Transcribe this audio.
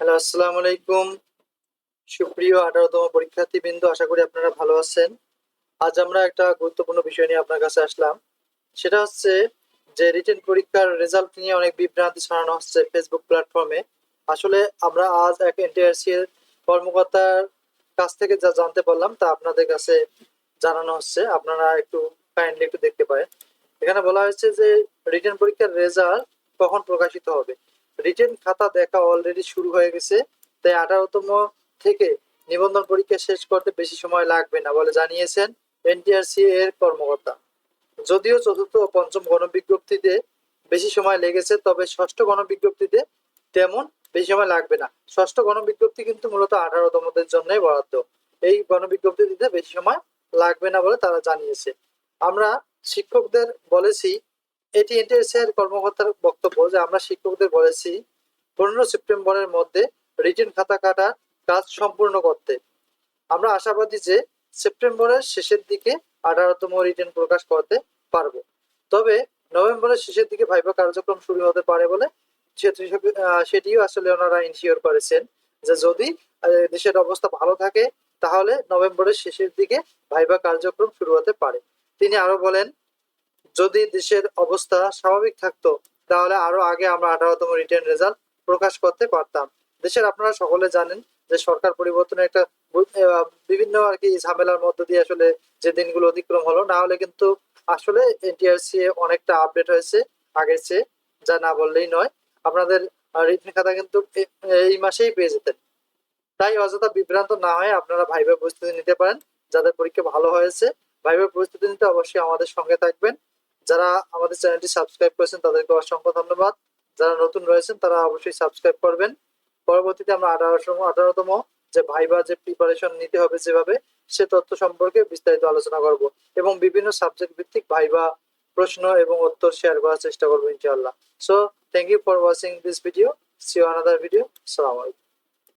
Hello, আসসালামু আলাইকুম। সুপ্রিয় 18তম পরীক্ষার্থীবৃন্দ, আশা করি আপনারা ভালো আছেন। আজ আমরা একটা গুরুত্বপূর্ণ বিষয় নিয়ে আপনার কাছে আসলাম। সেটা হচ্ছে যে রিটেন পরীক্ষার রেজাল্ট নিয়ে অনেক বিভ্রান্তি ছড়ানো হচ্ছে ফেসবুক প্ল্যাটফর্মে। আসলে আমরা আজ এক এনটিআরসি এর কর্মকর্তার কাছ থেকে যা জানতে পারলাম তা আপনাদের কাছে জানানো হচ্ছে। আপনারা একটু কাইন্ডলি একটু দেখতে পারেন। এখানে বলা হয়েছে যে রিটেন পরীক্ষার রেজাল্ট কখন প্রকাশিত হবে। রিটেন খাতা দেখা অলরেডি শুরু হয়ে গেছে, তাই 18তম থেকে নিবন্ধন পরীক্ষা শেষ করতে বেশি সময় লাগবে না বলে জানিয়েছেন এনটিআরসি এর কর্মকর্তা। যদিও চতুর্থ ও পঞ্চম গণবিজ্ঞপ্তিতে বেশি সময় লেগেছে, তবে ষষ্ঠ গণবিজ্ঞপ্তিতে তেমন বেশি সময় লাগবে না। ষষ্ঠ গণবিজ্ঞপ্তি কিন্তু মূলত 18তমদের জন্যই বরাদ্দ। এই গণবিজ্ঞপ্তি দিতে বেশি সময় লাগবে না বলে তারা জানিয়েছে। আমরা শিক্ষকদের বলেছি, এটি এনটিআরসি এর কর্মকর্তার বক্তব্য, যে আমরা শিক্ষকদের বলেছি 15 সেপ্টেম্বরের মধ্যে রিটেন খাতা কাটার কাজ সম্পূর্ণ করতে। আমরা আশাবাদী যে সেপ্টেম্বরের শেষের দিকে 18তম রিটেন প্রকাশ করতে পারবো। তবে নভেম্বরের শেষের দিকে ভাইভা কার্যক্রম শুরু হতে পারে বলে সেটিও আসলে ওনারা ইনশিওর করেছেন, যে যদি দেশের অবস্থা ভালো থাকে তাহলে নভেম্বরের শেষের দিকে ভাইভা কার্যক্রম শুরু হতে পারে। তিনি আরো বলেন, যদি দেশের অবস্থা স্বাভাবিক থাকতো তাহলে আরো আগে আমরা 18তম রিটেন রেজাল্ট প্রকাশ করতে পারতাম। দেশের আপনারা সকলে জানেন যে সরকার পরিবর্তনের একটা বিভিন্ন আর কি ঝামেলার মধ্য দিয়ে আসলে যে দিনগুলো অতিক্রম হলো, না হলে কিন্তু আসলে এনটিআরসি অনেকটা আপডেট হয়েছে আগের চেয়ে, যা না বললেই নয়। আপনাদের রিটেন খাতা কিন্তু এই মাসেই পেয়ে যেতেন। তাই অযথা বিভ্রান্ত না হয়ে আপনারা ভাইবার প্রস্তুতি নিতে পারেন। যাদের পরীক্ষা ভালো হয়েছে, ভাইবার প্রস্তুতি নিতে অবশ্যই আমাদের সঙ্গে থাকবেন। যারা আমাদের চ্যানেলটি সাবস্ক্রাইব করেছেন তাদেরকে অসংখ্য ধন্যবাদ। যারা নতুন রয়েছেন তারা অবশ্যই সাবস্ক্রাইব করবেন। পরবর্তীতে আমরা 18তম যে ভাইবা যে প্রিপারেশন নিতে হবে যেভাবে, সে তথ্য সম্পর্কে বিস্তারিত আলোচনা করব এবং বিভিন্ন সাবজেক্ট ভিত্তিক ভাইবা প্রশ্ন এবং উত্তর শেয়ার করার চেষ্টা করবো ইনশাআল্লাহ। So thank you for watching this video. See you another video. আসসালামু আলাইকুম।